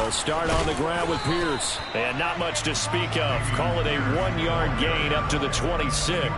They'll start on the ground with Pierce. And not much to speak of. Call it a 1-yard gain up to the 26.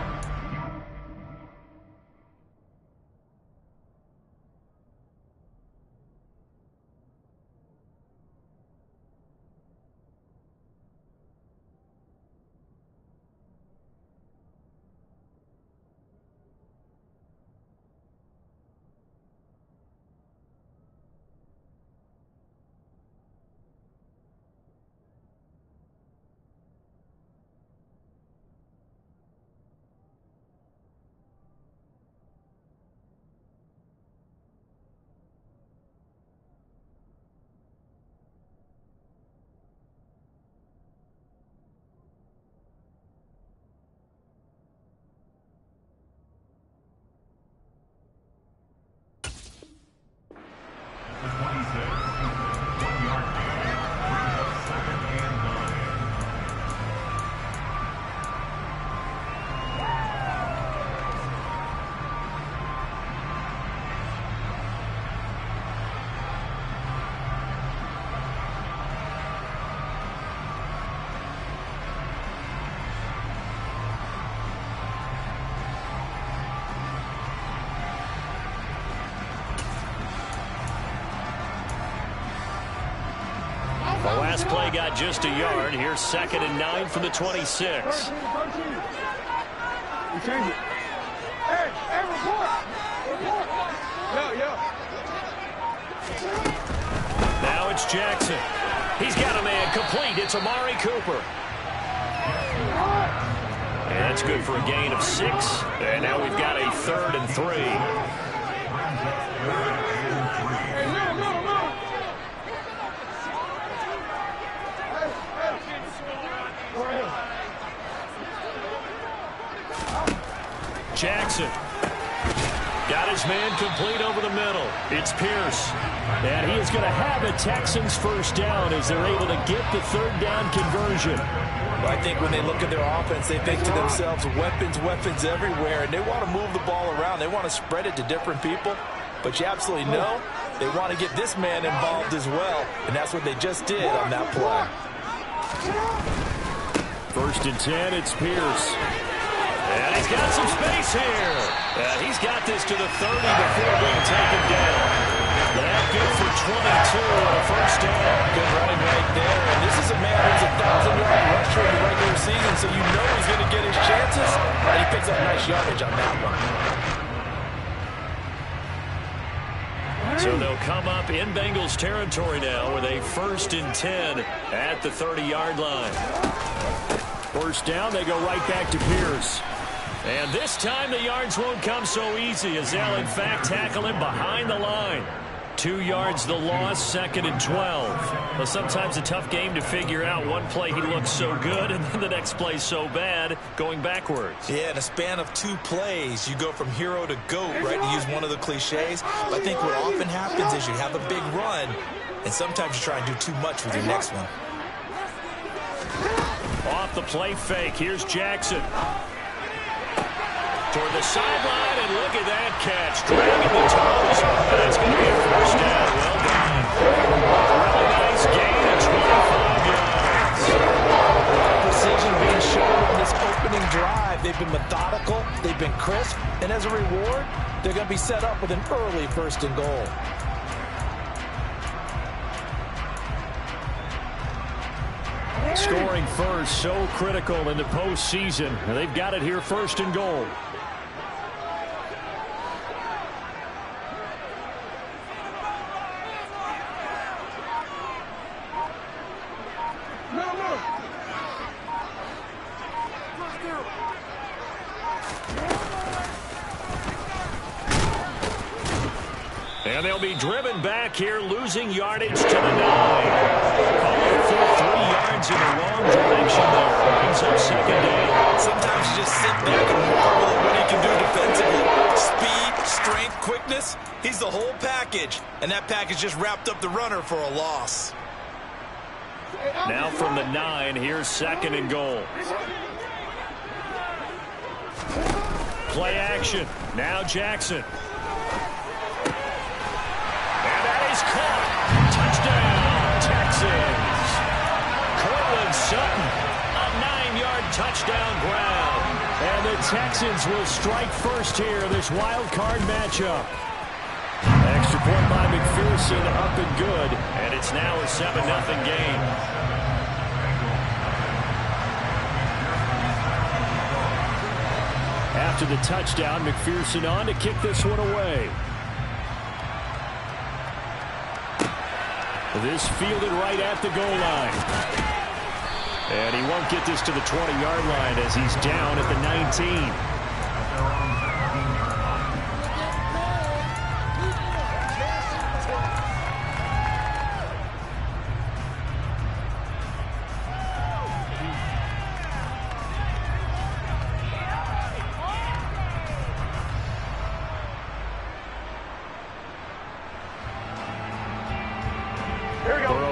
The last play got just a yard. Here's 2nd and 9 from the 26. You change it. Hey, report. Yo. Now it's Jackson. He's got a man complete. It's Amari Cooper. And that's good for a gain of 6. And now we've got a 3rd and 3. Jackson got his man complete over the middle. It's Pierce. And he is going to have a Texans first down as they're able to get the 3rd down conversion. I think when they look at their offense, they think to themselves, weapons everywhere, and they want to move the ball around. They want to spread it to different people. But you absolutely know they want to get this man involved as well, and that's what they just did on that play. 1st and 10, it's Pierce. And he's got some space here. He's got this to the 30 before being taken down. That good for 22 on a first down. Good running right there. And this is a man who's a 1,000-yard rusher in the regular season, so you know he's going to get his chances. And he picks up nice yardage on that one. So they'll come up in Bengals territory now with a 1st and 10 at the 30-yard line. First down, they go right back to Pierce. And this time the yards won't come so easy as they'll in fact tackle him behind the line. 2 yards the loss, 2nd and 12. Well, sometimes a tough game to figure out. One play he looks so good and then the next play so bad going backwards. Yeah, in a span of 2 plays, you go from hero to GOAT, right, to use one of the cliches. But I think what often happens is you have a big run, and sometimes you try and do too much with your next one. Off the play fake, here's Jackson. Toward the sideline, and look at that catch. Dragging the toes. That's going to be a first down. Well done. Really nice gain of 25 yards. Precision being shown on this opening drive. They've been methodical. They've been crisp. And as a reward, they're going to be set up with an early 1st and goal. Scoring first, so critical in the postseason. They've got it here, 1st and goal. And they'll be driven back here, losing yardage to the 9. Call it for 3 yards in the wrong direction there. Brings up 2nd down. Sometimes you just sit back and marvel at what he can do defensively. Speed, strength, quickness. He's the whole package. And that package just wrapped up the runner for a loss. Now from the 9, here's 2nd and goal. Play action. Now Jackson. And that is caught. Touchdown, Texans. touchdown ground. And the Texans will strike first here, this wild card matchup. Extra point by McPherson, up and good. And it's now a 7-0 game. After the touchdown, McPherson on to kick this one away. This fielded right at the goal line. And he won't get this to the 20-yard line as he's down at the 19.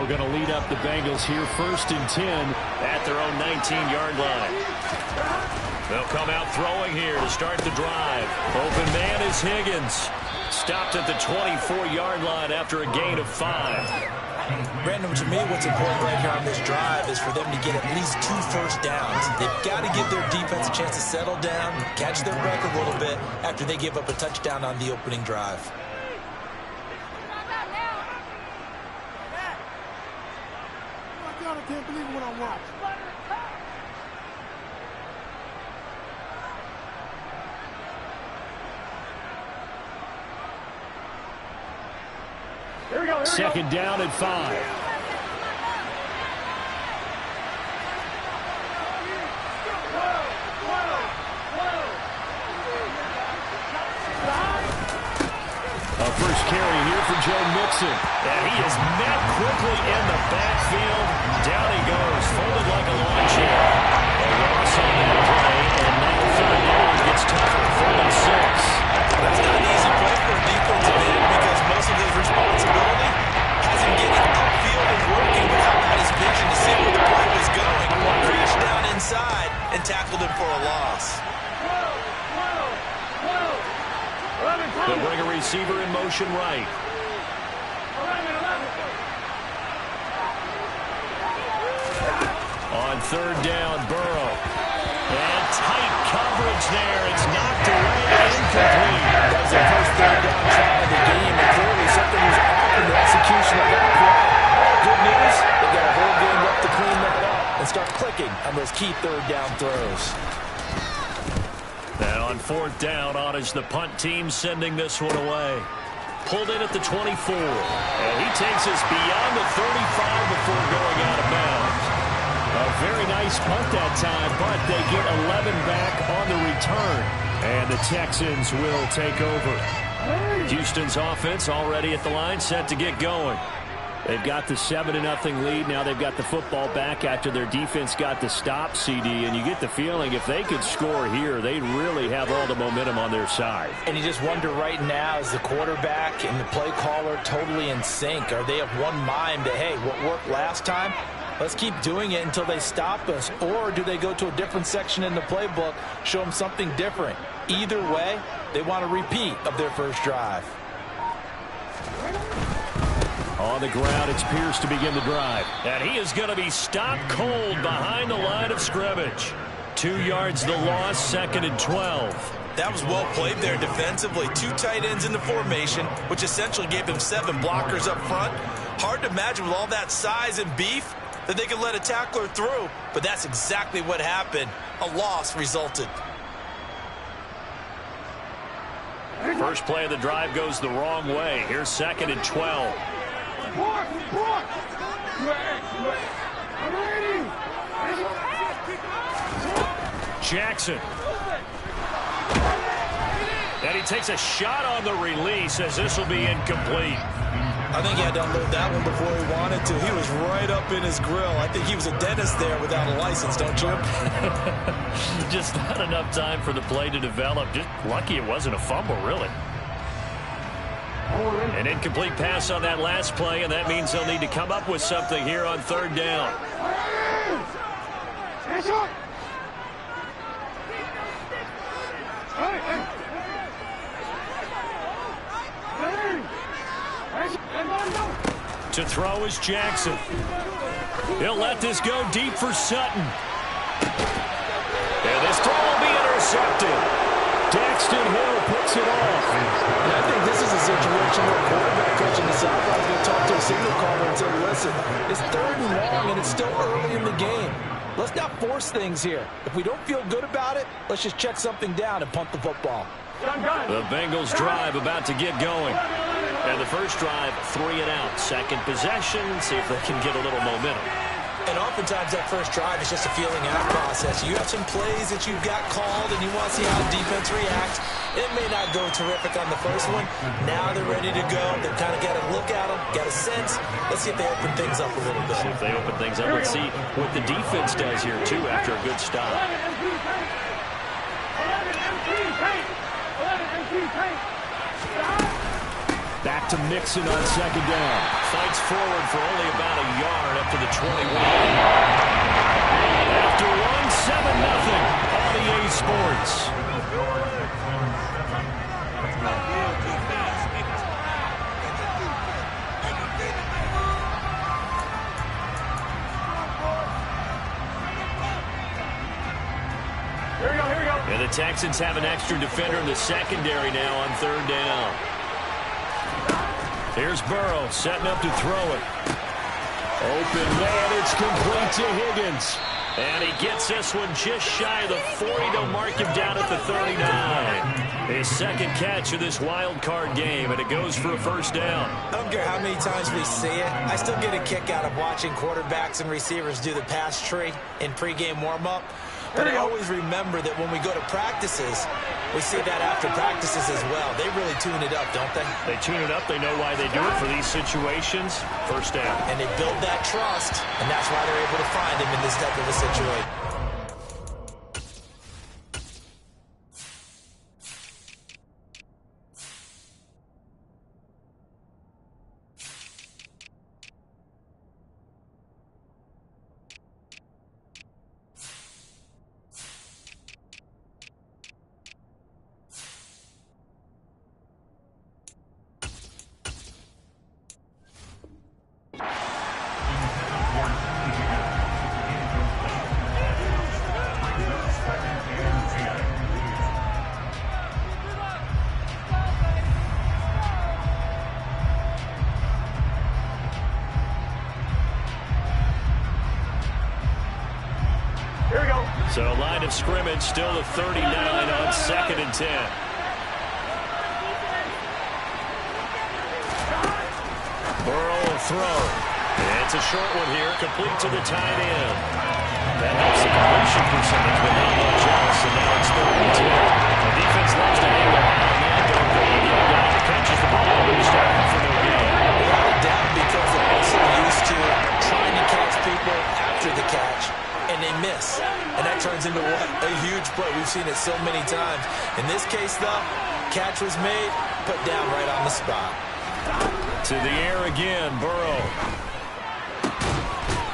Going to lead up the Bengals here, 1st and 10 at their own 19-yard line. They'll come out throwing here to start the drive. Open man is Higgins. Stopped at the 24-yard line after a gain of 5. Brandon, to me, what's important right here on this drive is for them to get at least 2 first downs. They've got to give their defense a chance to settle down, catch their breath a little bit after they give up a touchdown on the opening drive. I can't believe what I watched. Here we go. Second down and 5. A first carry here for Joe Mixon. And he is met quickly in the backfield. Down he goes, folded like a lawn chair. A loss on that play, and now third down gets tougher, 3rd and 6. That's not an easy play for a defensive end because most of his responsibility has him getting upfield and working without his vision to see where the play was going. Crashed down inside and tackled him for a loss. They'll bring a receiver in motion right. On 3rd down, Burrow. And tight coverage there. It's knocked away and incomplete. That was the first 3rd down try of the game, and clearly something was off in the execution of that play. Good news, they've got a whole game left to clean that up and start clicking on those key 3rd down throws. And on 4th down, on is the punt team sending this one away. Pulled in at the 24. And he takes us beyond the 35 before going out of bounds. A very nice punt that time, but they get 11 back on the return. And the Texans will take over. Houston's offense already at the line, set to get going. They've got the 7-0 lead. Now they've got the football back after their defense got the stop, CD. And you get the feeling if they could score here, they really have all the momentum on their side. And you just wonder right now, is the quarterback and the play caller totally in sync? Are they of one mind that, hey, what worked last time? Let's keep doing it until they stop us. Or do they go to a different section in the playbook, show them something different? Either way, they want a repeat of their first drive. On the ground, it's Pierce to begin the drive. And he is going to be stopped cold behind the line of scrimmage. 2 yards the loss, 2nd and 12. That was well played there defensively. 2 tight ends in the formation, which essentially gave them 7 blockers up front. Hard to imagine with all that size and beef that they could let a tackler through, but that's exactly what happened. A loss resulted. First play of the drive goes the wrong way. Here's 2nd and 12. Jackson. And he takes a shot on the release as this will be incomplete. I think he had to unload that one before he wanted to. He was right up in his grill. I think he was a dentist there without a license, don't you? Just not enough time for the play to develop. Just lucky it wasn't a fumble, really. An incomplete pass on that last play, and that means they'll need to come up with something here on 3rd down. To throw is Jackson. He'll let this go deep for Sutton. intercepted. Daxton Hill puts it off. And I think this is a situation where a quarterback coach in the sideline is going to talk to a signal caller and say, listen, it's 3rd and long and it's still early in the game. Let's not force things here. If we don't feel good about it, let's just check something down and punt the football. The Bengals drive about to get going. And the first drive, 3 and out. Second possession, see if they can get a little momentum. And oftentimes that first drive is just a feeling out process. You have some plays that you've got called and you want to see how the defense reacts. It may not go terrific on the first one. Now they're ready to go. They've kind of got to look at them, got a sense. Let's see if they open things up a little bit. See if they open things up. Let's see what the defense does here, too, after a good stop. Back to Mixon on second down. Fights forward for only about a yard up to the 21. After one, 7-0 on EA Sports. Here we go. And the Texans have an extra defender in the secondary now on 3rd down. Here's Burrow setting up to throw it. Open man, it's complete to Higgins. And he gets this one just shy of the 40. They'll mark him down at the 39. His second catch of this wild card game, and it goes for a first down. I don't care how many times we see it. I still get a kick out of watching quarterbacks and receivers do the pass tree in pregame warm-up. But I always remember that when we go to practices, we see that after practices as well. They really tune it up, don't they? They tune it up. They know why they do it for these situations. First down. And they build that trust, and that's why they're able to find him in this type of a situation. So line of scrimmage still at 39 on 2nd and 10. Burrow will throw. It's a short one here, complete to the tight end. That helps the completion percentage, but not much else, and now it's 3rd and 10. The defense loves to hang the high man, don't go to get down. It catches the ball, and he's starting for no gain. Without a doubt, because they're also used to trying to catch people after the catch, and they miss. And that turns into what? A huge play. We've seen it so many times. In this case, though, catch was made, put down right on the spot. To the air again, Burrow.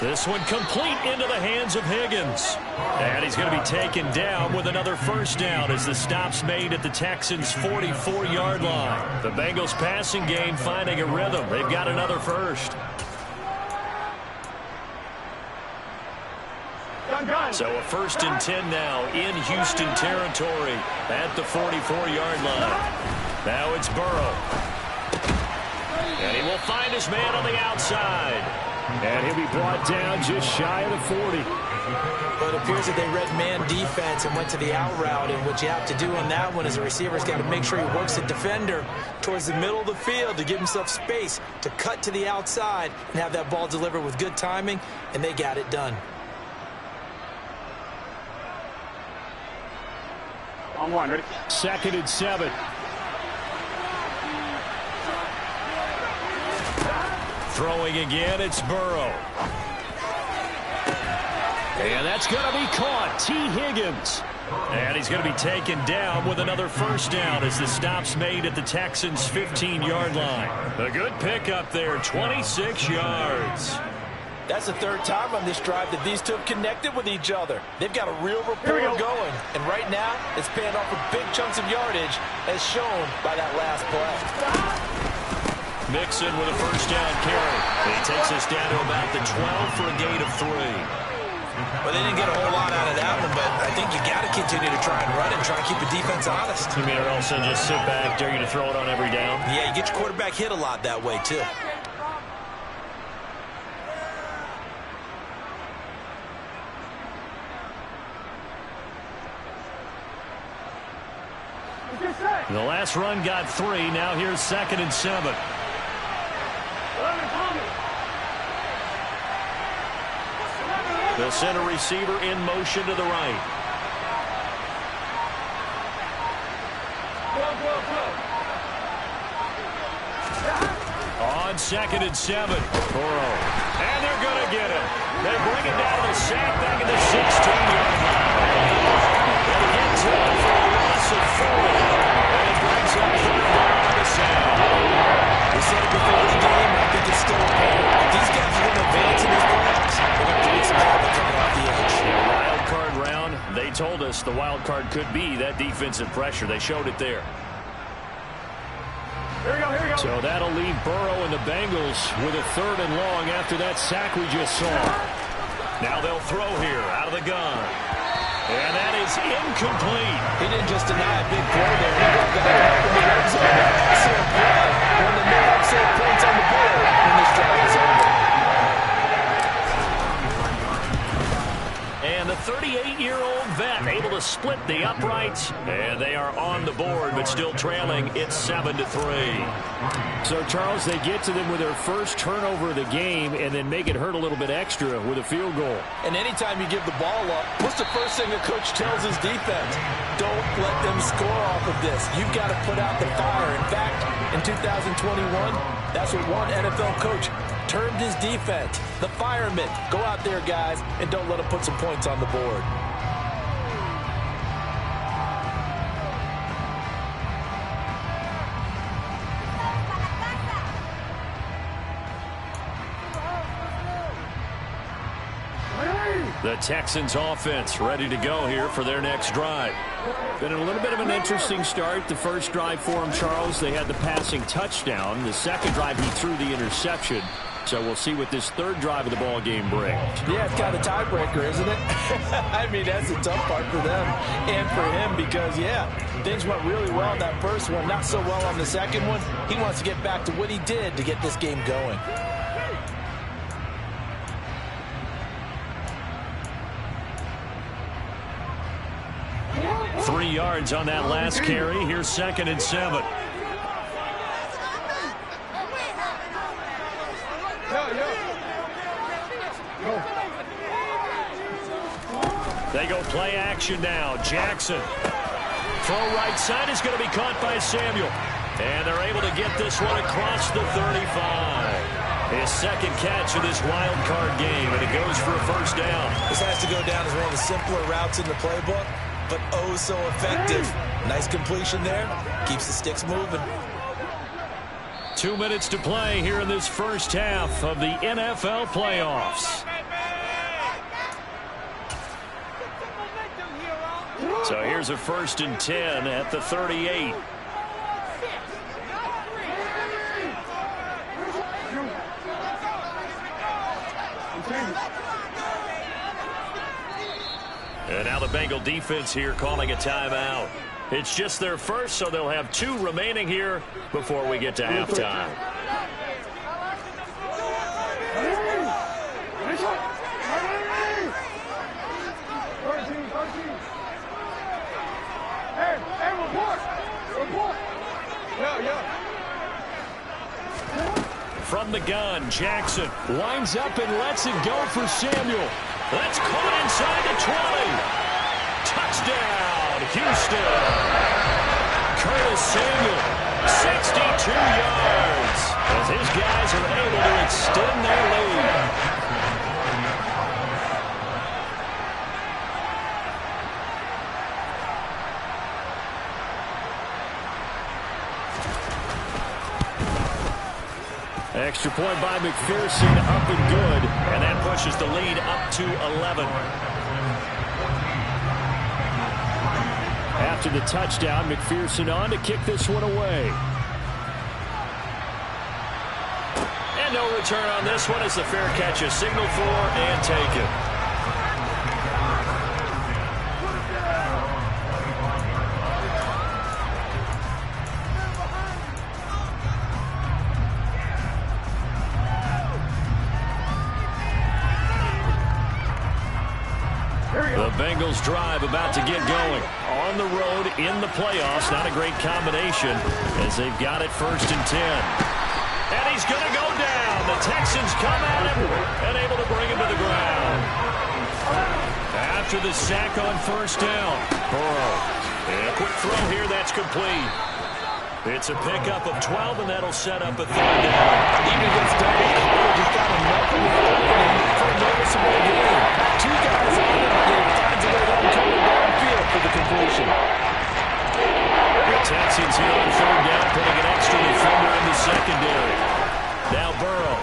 This one complete into the hands of Higgins. And he's going to be taken down with another first down as the stop's made at the Texans' 44-yard line. The Bengals passing game finding a rhythm. They've got another first. So a 1st and 10 now in Houston territory at the 44-yard line. Now it's Burrow. And he will find his man on the outside. And he'll be brought down just shy of the 40. Well, it appears that they read man defense and went to the out route. And what you have to do on that one is the receiver's got to make sure he works the defender towards the middle of the field to give himself space to cut to the outside and have that ball delivered with good timing. And they got it done. On one, ready? 2nd and 7. Throwing again, it's Burrow. And that's going to be caught. T. Higgins. And he's going to be taken down with another first down as the stop's made at the Texans' 15-yard line. A good pickup there, 26 yards. That's the 3rd time on this drive that these two have connected with each other. They've got a real rapport going. And right now, it's paying off with big chunks of yardage, as shown by that last play. Mixon with a first down carry. He takes us down to about the 12 for a gain of 3. Well, they didn't get a whole lot out of that one, but I think you got to continue to try and run it and try to keep the defense honest. You mean, or also just sit back, dare you to throw it on every down? Yeah, you get your quarterback hit a lot that way, too. The last run got 3. Now here's 2nd and 7. The center receiver in motion to the right. On 2nd and 7. Burrow. And they're going to get him. They bring him down to the sack back at the 16-yard line. They get to him for a loss of 40. And it brings up 3rd down on the sack. We said it before the game. I think it's still apparent. If these guys are going to advance in these playoffs, they're going to do some trouble coming off the edge. Wild card round. They told us the wild card could be that defensive pressure. They showed it there. Here we go, here we go. So that'll leave Burrow and the Bengals with a 3rd and long after that sack we just saw. Now they'll throw here out of the gun. And that is incomplete. He didn't just deny a big play there. He got back up in the red zone. Same play when the man save points on the board when this drive is over. And the 38-year-old vet able to split the uprights. And they are on the board, but still trailing. It's 7-3. So, Charles, they get to them with their first turnover of the game and then make it hurt a little bit extra with a field goal. And anytime you give the ball up, what's the first thing a coach tells his defense? Don't let them score off of this. You've got to put out the fire. In fact, in 2021, that's what one NFL coach termed his defense. The firemen. Go out there, guys, and don't let them put some points on the board. The Texans offense ready to go here for their next drive. Been a little bit of an interesting start. The first drive for him, Charles, they had the passing touchdown. The second drive, he threw the interception. So we'll see what this third drive of the ball game brings. Yeah, it's kind of a tiebreaker, isn't it? I mean, that's the tough part for them and for him because, yeah, things went really well in that first one, not so well on the second one. He wants to get back to what he did to get this game going. 3 yards on that last carry. Here's 2nd and 7. They go play action now. Jackson. Throw right side is going to be caught by Samuel. And they're able to get this one across the 35. His second catch of this wild card game, and it goes for a first down. This has to go down as one of the simpler routes in the playbook, but oh so effective. Nice completion there. Keeps the sticks moving. 2 minutes to play here in this first half of the NFL playoffs. So here's a 1st and 10 at the 38. And now the Bengal defense here calling a timeout. It's just their first, so they'll have 2 remaining here before we get to halftime. From the gun, Jackson lines up and lets it go for Samuel. That's caught inside the 20. Touchdown, Houston. Curtis Samuel, 62 yards, as his guys are able to extend their lead. Extra point by McPherson, up and good, and that pushes the lead up to 11. After the touchdown, McPherson on to kick this one away. And no return on this one as the fair catch is signaled for and taken. Bengals drive about to get going. On the road in the playoffs, not a great combination as they've got it 1st and 10. And he's going to go down. The Texans come at him and able to bring him to the ground. After the sack on 1st down, Burrow. And a quick throw here that's complete. It's a pickup of 12, and that'll set up a 3rd down. Even against double coverage, he's got enough of it for a noticeable gain. 2 guys on him, and he finds a way to uncover downfield for the completion. The Texans here on 3rd down, putting an extra defender in the secondary. Now Burrow.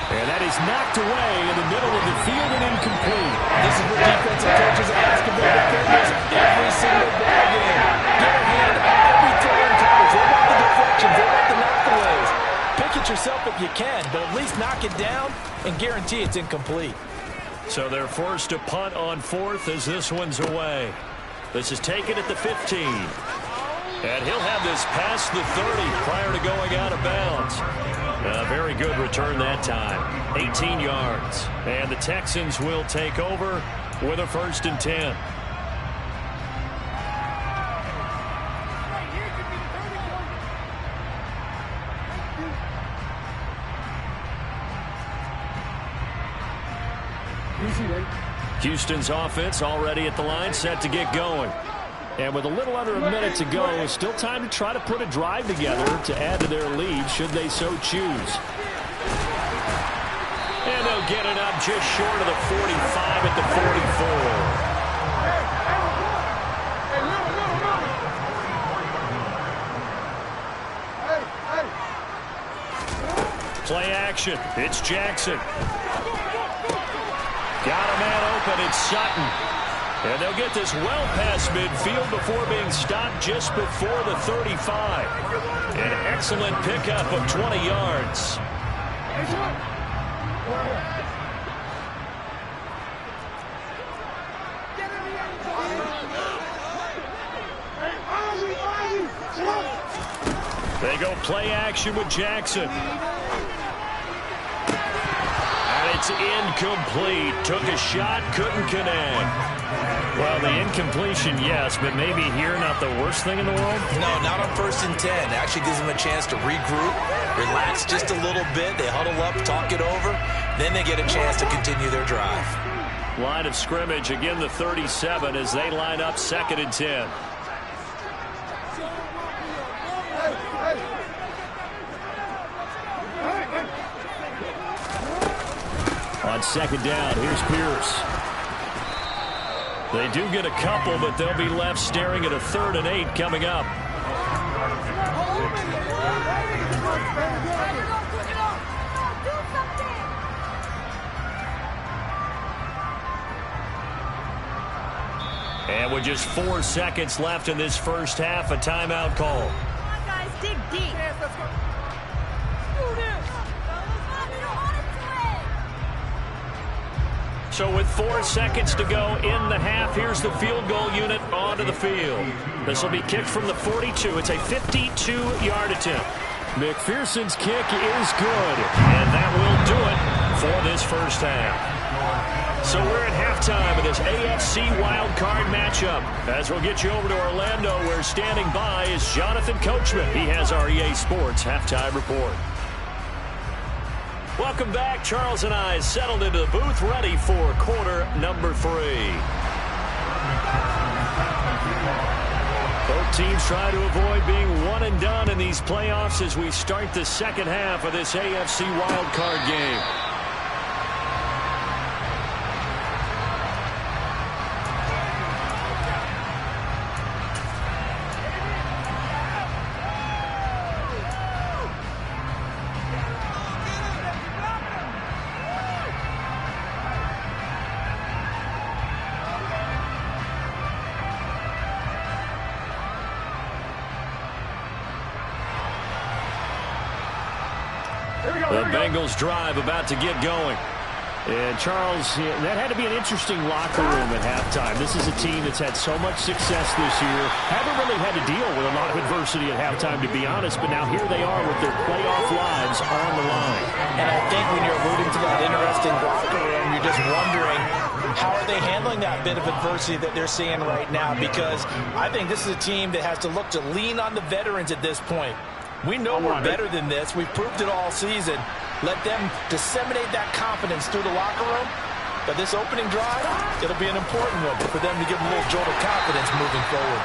And that is knocked away in the middle of the field and incomplete. This is what defensive coaches ask of their defenders every single ball game. Get a hand on every throw in coverage. They want the deflections. They want the knockaways. Pick it yourself if you can, but at least knock it down and guarantee it's incomplete. So they're forced to punt on 4th as this one's away. This is taken at the 15. And he'll have this past the 30 prior to going out of bounds. A very good return that time. 18 yards. And the Texans will take over with a 1st and 10. Houston's offense already at the line, set to get going. And with a little under a minute to go, still time to try to put a drive together to add to their lead should they so choose. And they'll get it up just short of the 45 at the 44. Play action. It's Jackson. Got a man open. It's Sutton. And they'll get this well past midfield before being stopped just before the 35. An excellent pickup of 20 yards. They go play action with Jackson. And it's incomplete. Took a shot, couldn't connect. Well, the incompletion, yes, but maybe here not the worst thing in the world? No, not on 1st and 10. Actually gives them a chance to regroup, relax just a little bit. They huddle up, talk it over. Then they get a chance to continue their drive. Line of scrimmage, again the 37 as they line up 2nd and 10. On 2nd down, here's Pierce. They do get a couple, but they'll be left staring at a 3rd and 8 coming up. And with just 4 seconds left in this first half, a timeout call. Come on, guys, dig deep. Let's go. Do this. So with 4 seconds to go in the half, here's the field goal unit onto the field. This will be kicked from the 42. It's a 52-yard attempt. McPherson's kick is good, and that will do it for this first half. So we're at halftime of this AFC wildcard matchup. As we'll get you over to Orlando, where standing by is Jonathan Coachman. He has our EA Sports halftime report. Welcome back. Charles and I settled into the booth, ready for quarter number 3. Both teams try to avoid being one and done in these playoffs as we start the second half of this AFC wildcard game. The Bengals drive about to get going. And Charles, that had to be an interesting locker room at halftime. This is a team that's had so much success this year. Haven't really had to deal with a lot of adversity at halftime, to be honest. But now here they are with their playoff lives on the line. And I think when you're alluding to that interesting locker room, you're just wondering how are they handling that bit of adversity that they're seeing right now? Because I think this is a team that has to look to lean on the veterans at this point. We know we're better than this. We've proved it all season. Let them disseminate that confidence through the locker room. But this opening drive, it'll be an important one for them to give them a little jolt of confidence moving forward.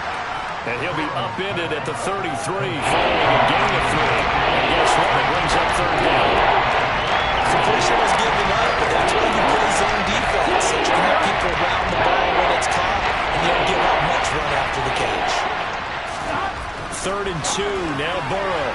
And he'll be upended at the 33 following a gain of 3. And guess what? It brings up third down. Completion was given up, but that's why you play zone defense. So you can have people around the ball when it's caught, and you don't give up much run after the catch. 3rd and 2, now Burrow.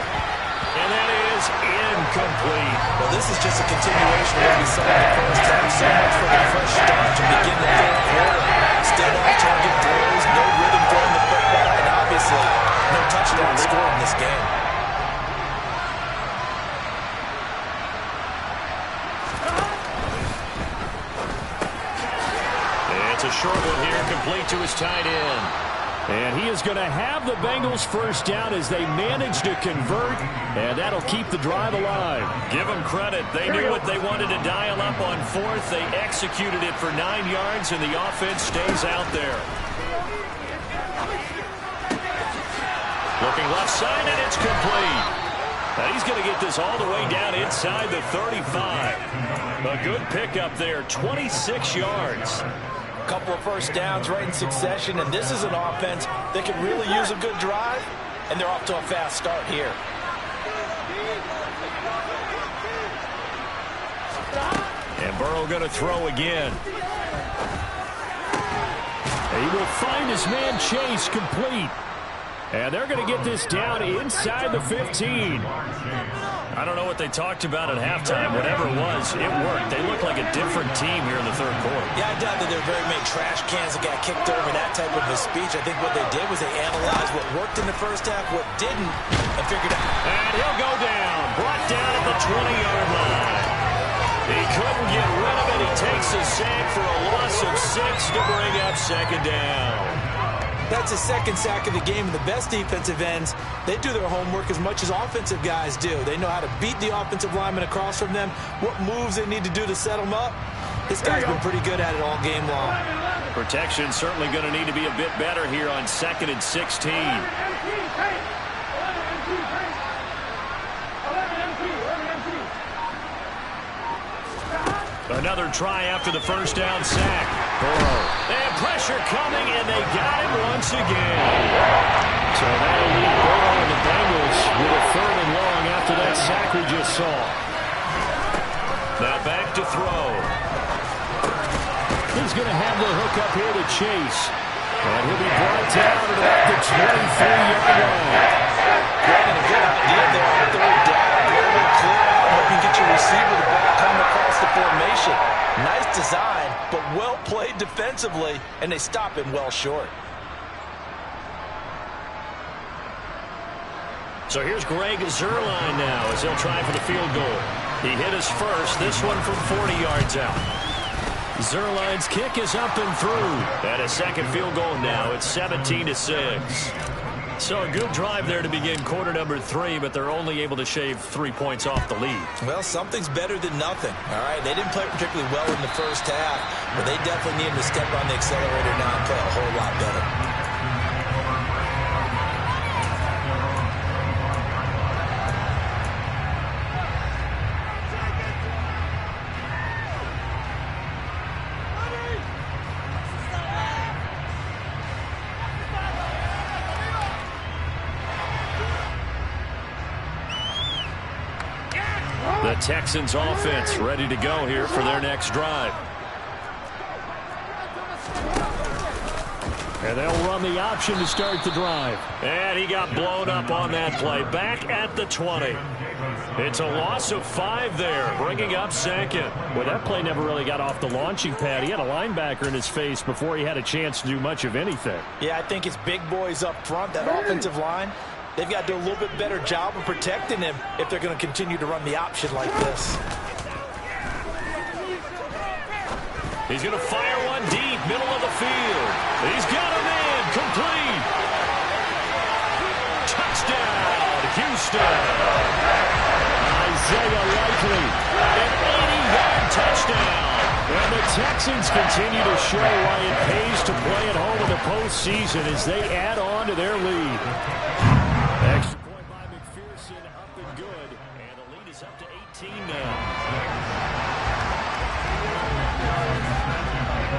And that is incomplete. Well, this is just a continuation of what we saw in the first half. So much for the fresh start to begin the third quarter. Still off-target throws, no rhythm throwing the football, and obviously no touchdown scored in this game. It's a short one here, complete to his tight end. And he is going to have the Bengals first down as they manage to convert, and that'll keep the drive alive. Give them credit. They knew what they wanted to dial up on 4th. They executed it for 9 yards, and the offense stays out there. Looking left side, and it's complete. Now he's going to get this all the way down inside the 35. A good pickup there, 26 yards. Couple of first downs right in succession, and this is an offense that could really use a good drive, and they're off to a fast start here. And Burrow going to throw again. He will find his man Chase complete. And they're going to get this down inside the 15. I don't know what they talked about at halftime. Whatever it was, it worked. They looked like a different team here in the third quarter. Yeah, I doubt that there were very many trash cans that got kicked over, that type of a speech. I think what they did was they analyzed what worked in the first half, what didn't, and figured out. And he'll go down. Brought down at the 20-yard line. He couldn't get rid of it. He takes a sack for a loss of 6 to bring up second down. That's the second sack of the game, and the best defensive ends, they do their homework as much as offensive guys do. They know how to beat the offensive lineman across from them, what moves they need to do to set them up. This guy's been pretty good at it all game long. Protection certainly going to need to be a bit better here on 2nd and 16. Another try after the first down sack. Burrow. And pressure coming, and they got him once again. So that'll leave Burrow and the Bengals with a 3rd and long after that sack we just saw. Now back to throw. He's going to have the hook up here to Chase. And he'll be brought down at about the 23-yard line. Great, and a good idea there on 3rd down. Get a little clear out, hope you get your receiver the ball coming across the formation. Nice design, but well played defensively, and they stop him well short. So here's Greg Zuerlein now as he'll try for the field goal. He hit his first, this one from 40 yards out. Zuerlein's kick is up and through. And a second field goal now. It's 17-6. So a good drive there to begin quarter number 3, but they're only able to shave 3 points off the lead. Well, something's better than nothing. All right, they didn't play particularly well in the first half, but they definitely needed to step on the accelerator now and play a whole lot better. The Texans offense ready to go here for their next drive. And they'll run the option to start the drive. And he got blown up on that play. Back at the 20. It's a loss of 5 there, bringing up second. Well, that play never really got off the launching pad. He had a linebacker in his face before he had a chance to do much of anything. Yeah, I think it's big boys up front, that offensive line. They've got to do a little bit better job of protecting him if they're going to continue to run the option like this. He's going to fire one deep, middle of the field. He's got him in, complete. Touchdown, Houston. Isaiah Likely, an 80-yard touchdown. And the Texans continue to show why it pays to play at home in the postseason as they add on to their lead. Extra point by McPherson, up and good. And the lead is up to 18 now.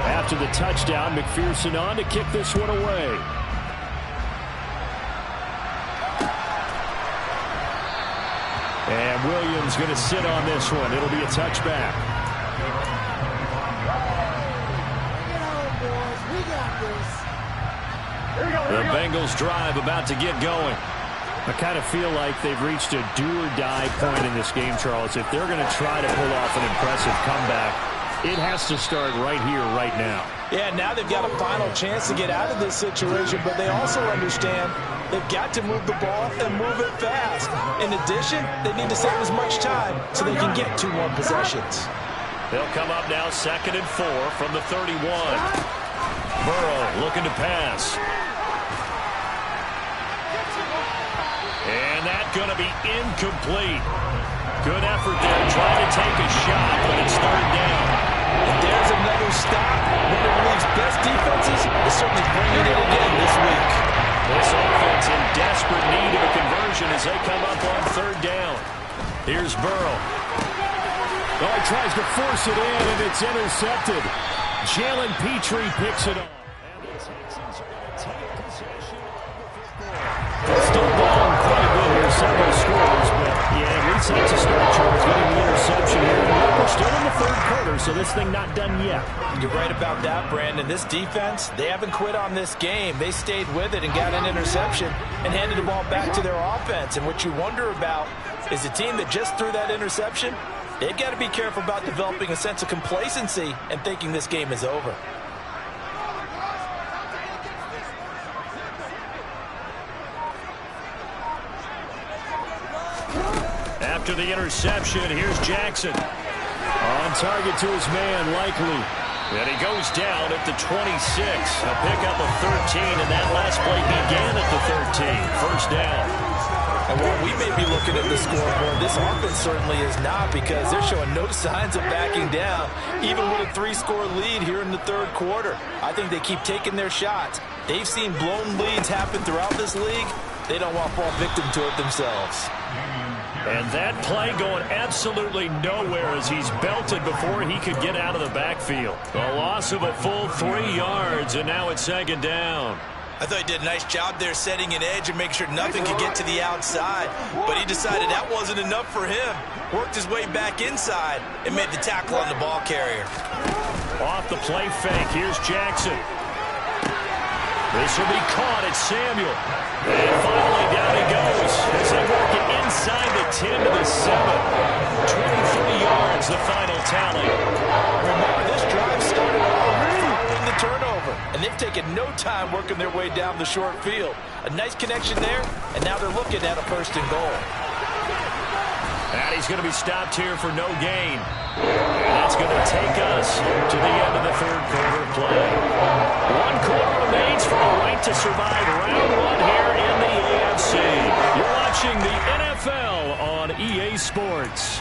After the touchdown, McPherson on to kick this one away. And Williams going to sit on this one. It'll be a touchback. The Bengals drive about to get going. I kind of feel like they've reached a do-or-die point in this game, Charles. If they're going to try to pull off an impressive comeback, it has to start right here, right now. Yeah, now they've got a final chance to get out of this situation, but they also understand they've got to move the ball and move it fast. In addition, they need to save as much time so they can get 2 more possessions. They'll come up now 2nd and 4 from the 31. Burrow looking to pass. And that's going to be incomplete. Good effort there, trying to take a shot, but it's 3rd down. And there's another stop. One of the league's best defenses is certainly bringing it again this week. This offense in desperate need of a conversion as they come up on 3rd down. Here's Burrow. Oh, he tries to force it in, and it's intercepted. Jalen Petrie picks it up. And the Texans are going to take possession of the football. Still going quite a bit here, several scores, but yeah, at least that's a start, Charles, getting the interception here. We're still in the 3rd quarter, so this thing not done yet. You're right about that, Brandon. This defense, they haven't quit on this game. They stayed with it and got an interception and handed the ball back to their offense. And what you wonder about is a team that just threw that interception, they've got to be careful about developing a sense of complacency and thinking this game is over. After the interception, here's Jackson. On target to his man, Likely. And he goes down at the 26. A pickup of 13, and that last play began at the 13. 1st down. And while we may be looking at the scoreboard, this offense certainly is not, because they're showing no signs of backing down, even with a 3-score lead here in the 3rd quarter. I think they keep taking their shots. They've seen blown leads happen throughout this league. They don't want to fall victim to it themselves. And that play going absolutely nowhere as he's belted before he could get out of the backfield. A loss of a full 3 yards, and now it's 2nd down. I thought he did a nice job there setting an edge and making sure nothing could get to the outside. But he decided that wasn't enough for him. Worked his way back inside and made the tackle on the ball carrier. Off the play fake, here's Jackson. This will be caught at Samuel. And finally down he goes as they work it inside the 10 to the 7. 23 yards, the final tally. Remember, this drive started off following the turnover, and they've taken no time working their way down the short field. A nice connection there, and now they're looking at a 1st and goal. And he's going to be stopped here for no gain. And that's going to take us to the end of the 3rd quarter play. 1 quarter remains for the right to survive round 1 here in the AFC. You're watching the NFL on EA Sports.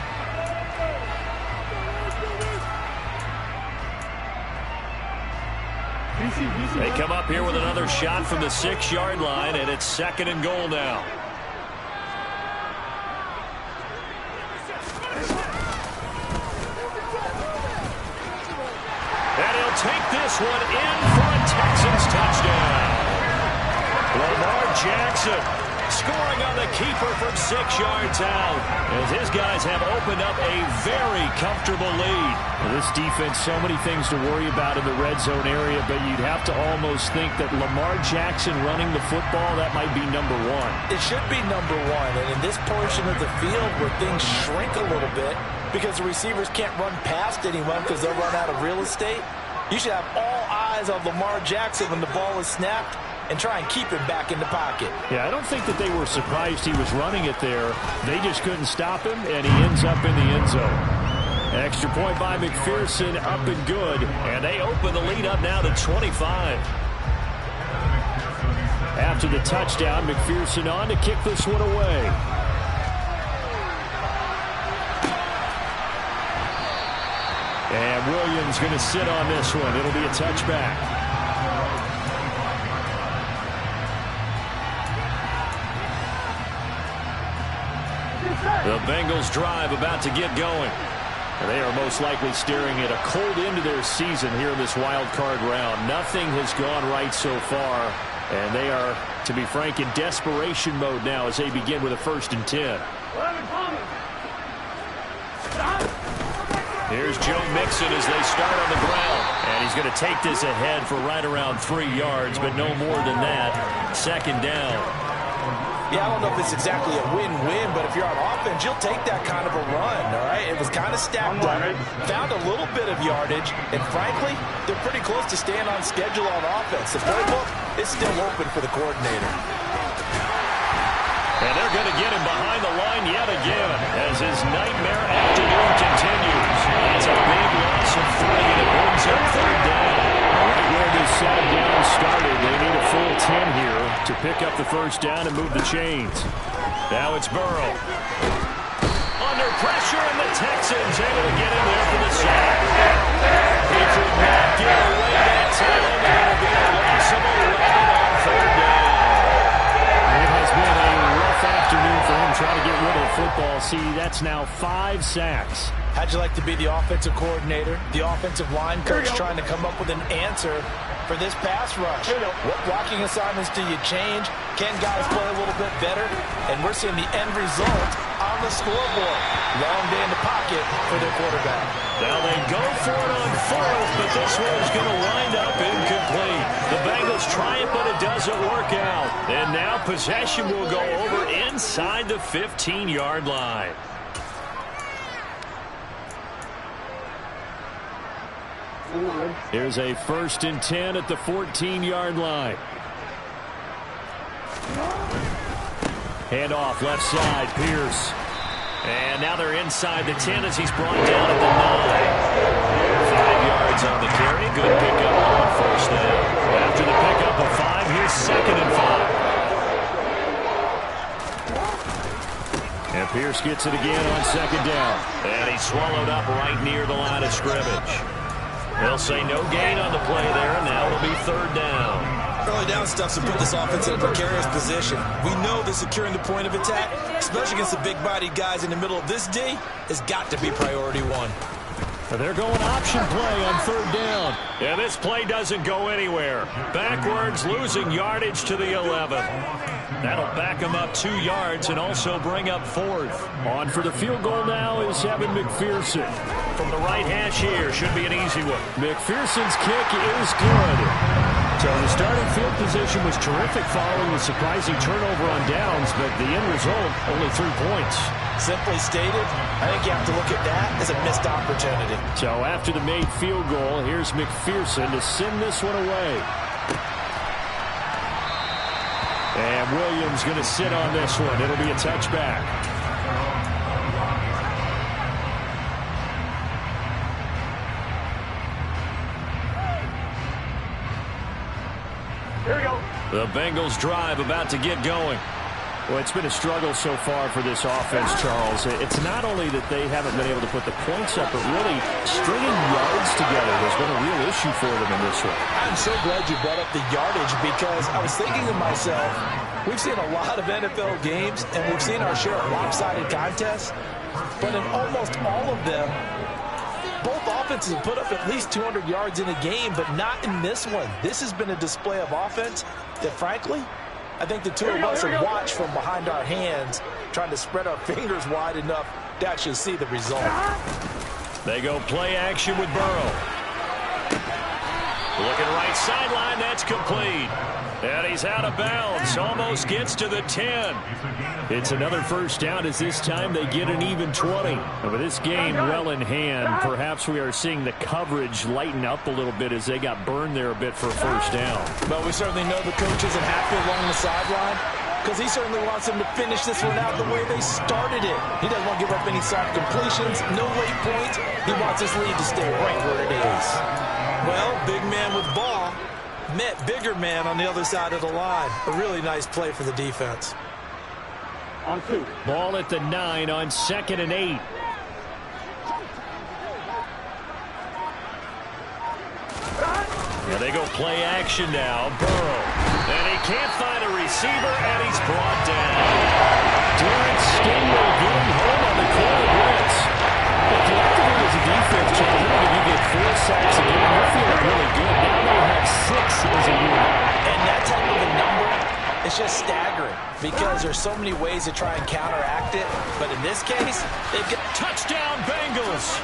They come up here with another shot from the 6-yard line, and it's 2nd and goal now. And he'll take this one in for a Texans touchdown. Lamar Jackson scoring on the keeper from 6 yards out as his guys have opened up a very comfortable lead. This defense, so many things to worry about in the red zone area, but you'd have to almost think that Lamar Jackson running the football, that might be number 1. It should be number 1, and in this portion of the field where things shrink a little bit because the receivers can't run past anyone because they'll run out of real estate, you should have all eyes on Lamar Jackson when the ball is snapped and try and keep him back in the pocket. Yeah, I don't think that they were surprised he was running it there. They just couldn't stop him, and he ends up in the end zone. Extra point by McPherson, up and good, and they open the lead up now to 25. After the touchdown, McPherson on to kick this one away. And Williams going to sit on this one. It'll be a touchback. The Bengals drive about to get going. And they are most likely staring at a cold end to their season here in this wild card round. Nothing has gone right so far. And they are, to be frank, in desperation mode now as they begin with a 1st and 10. Here's Joe Mixon as they start on the ground. And he's going to take this ahead for right around 3 yards, but no more than that. 2nd down. Yeah, I don't know if it's exactly a win-win, but if you're on offense, you'll take that kind of a run, all right? It was kind of stacked up, found a little bit of yardage, and frankly, they're pretty close to staying on schedule on offense. The playbook is still open for the coordinator. And they're going to get him behind the line yet again as his nightmare afternoon continues. That's a big loss of 3, and it brings up 3rd down. Right where this set down started, they need a full 10 here to pick up the 1st down and move the chains. Now it's Burrow. Under pressure, and the Texans able to get in there for the sack. He could not get away that time, and it'll be a loss of 11 on 3rd down. It has been a rough afternoon for him trying to get rid of the football. See, that's now 5 sacks. How'd you like to be the offensive coordinator, the offensive line coach trying to come up with an answer for this pass rush? What blocking assignments do you change? Can guys play a little bit better? And we're seeing the end result on the scoreboard. Long day in the pocket for their quarterback. Now they go for it on 4th, but this one is going to wind up incomplete. The Bengals try it, but it doesn't work out. And now possession will go over inside the 15-yard line. Here's a 1st and 10 at the 14-yard line. Handoff left side, Pierce. And now they're inside the 10 as he's brought down at the 9. 5 yards on the carry. Good pickup on 1st down. After the pickup of 5, here's 2nd and 5. And Pierce gets it again on 2nd down. And he's swallowed up right near the line of scrimmage. They'll say no gain on the play there, and now it'll be 3rd down. Early down stuff's to put this offense in a precarious position. We know that securing the point of attack, especially against the big-bodied guys in the middle of this D, has got to be priority 1. They're going option play on 3rd down. And this play doesn't go anywhere. Backwards, losing yardage to the 11. That'll back him up 2 yards and also bring up 4th. On for the field goal now is Evan McPherson. From the right hash here, should be an easy one. McPherson's kick is good. So the starting field position was terrific following the surprising turnover on downs, but the end result, only 3 points. Simply stated, I think you have to look at that as a missed opportunity. So after the made field goal, here's McPherson to send this one away. And Williams going to sit on this one. It'll be a touchback. Here we go. The Bengals drive about to get going. Well, it's been a struggle so far for this offense, Charles. It's not only that they haven't been able to put the points up, but really stringing yards together has been a real issue for them in this one. I'm so glad you brought up the yardage because I was thinking to myself, we've seen a lot of NFL games and we've seen our share of lopsided contests, but in almost all of them, both offenses have put up at least 200 yards in a game, but not in this one. This has been a display of offense that, frankly, I think the two of us have watched from behind our hands, trying to spread our fingers wide enough to actually see the result. They go play action with Burrow. Looking right sideline, that's complete. And he's out of bounds, almost gets to the 10. It's another 1st down as this time they get an even 20. And with this game well in hand, perhaps we are seeing the coverage lighten up a little bit as they got burned there a bit for a 1st down. But we certainly know the coach isn't happy along the sideline because he certainly wants them to finish this one out the way they started it. He doesn't want to give up any soft completions, no late points. He wants his lead to stay right where it is. Well, big man with ball met bigger man on the other side of the line. A really nice play for the defense. On 2. Ball at the 9 on 2nd and 8. And they go play action now. Burrow. And he can't find a receiver, and he's brought down. Derek Stingley getting home on the corner blitz. But collectively as a defense, Charles, you get 4 sacks a game. You're feeling really good. Now they have 6 as a unit. And that type of a number, it's just staggering because there's so many ways to try and counteract it. But in this case, they've got touchdown Bengals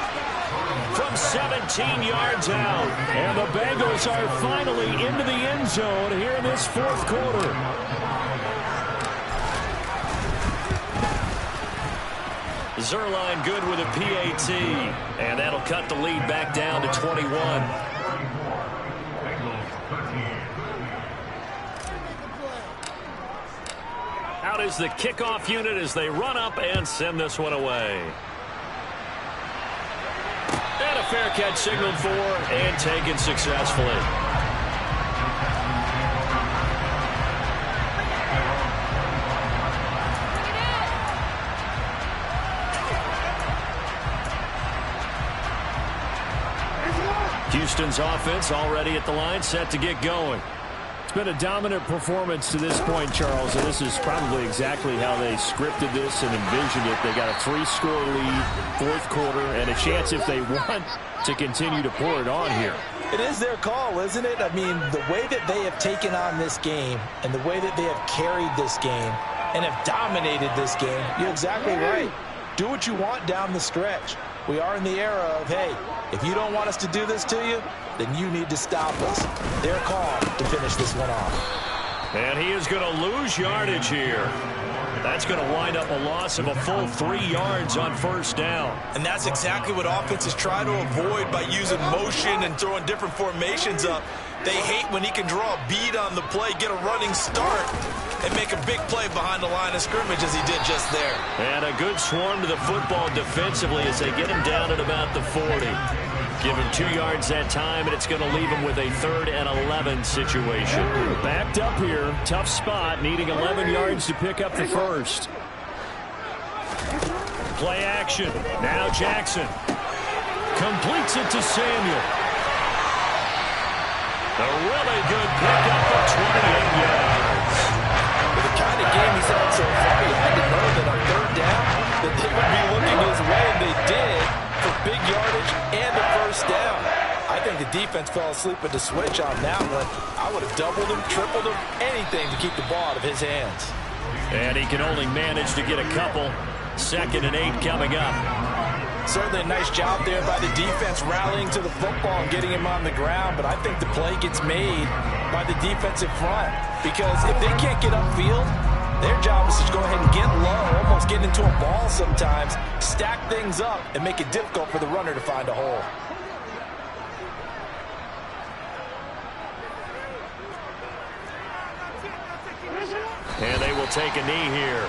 from 17 yards out. And the Bengals are finally into the end zone here in this 4th quarter. Zerline good with a PAT. And that'll cut the lead back down to 21. Out is the kickoff unit as they run up and send this one away. And a fair catch signaled for and taken successfully. Houston's offense already at the line, set to get going. It's been a dominant performance to this point, Charles, and this is probably exactly how they scripted this and envisioned it. They got a 3-score lead, 4th quarter, and a chance if they want to continue to pour it on here. It is their call, isn't it? I mean, the way that they have taken on this game and the way that they have carried this game and have dominated this game, you're exactly right. Do what you want down the stretch. We are in the era of, hey, if you don't want us to do this to you, then you need to stop us. Their call to finish this one off. And he is going to lose yardage here. That's going to wind up a loss of a full 3 yards on 1st down. And that's exactly what offenses try to avoid by using motion and throwing different formations up. They hate when he can draw a bead on the play, get a running start, and make a big play behind the line of scrimmage as he did just there. And a good swarm to the football defensively as they get him down at about the 40. Give him 2 yards that time, and it's going to leave him with a 3rd and 11 situation. Backed up here, tough spot, needing 11 yards to pick up the 1st. Play action. Now Jackson completes it to Samuel. A really good pickup of 28 yards. With the kind of game he's had so far, you had to know that on 3rd down that they would be looking his way, and they did for big yardage and a 1st down. I think the defense fell asleep at the switch on that one. I would have doubled him, tripled him, anything to keep the ball out of his hands. And he can only manage to get a couple. 2nd and 8 coming up. Certainly a nice job there by the defense rallying to the football and getting him on the ground, but I think the play gets made by the defensive front because if they can't get upfield, their job is to go ahead and get low, almost get into a ball sometimes, stack things up, and make it difficult for the runner to find a hole. And they will take a knee here.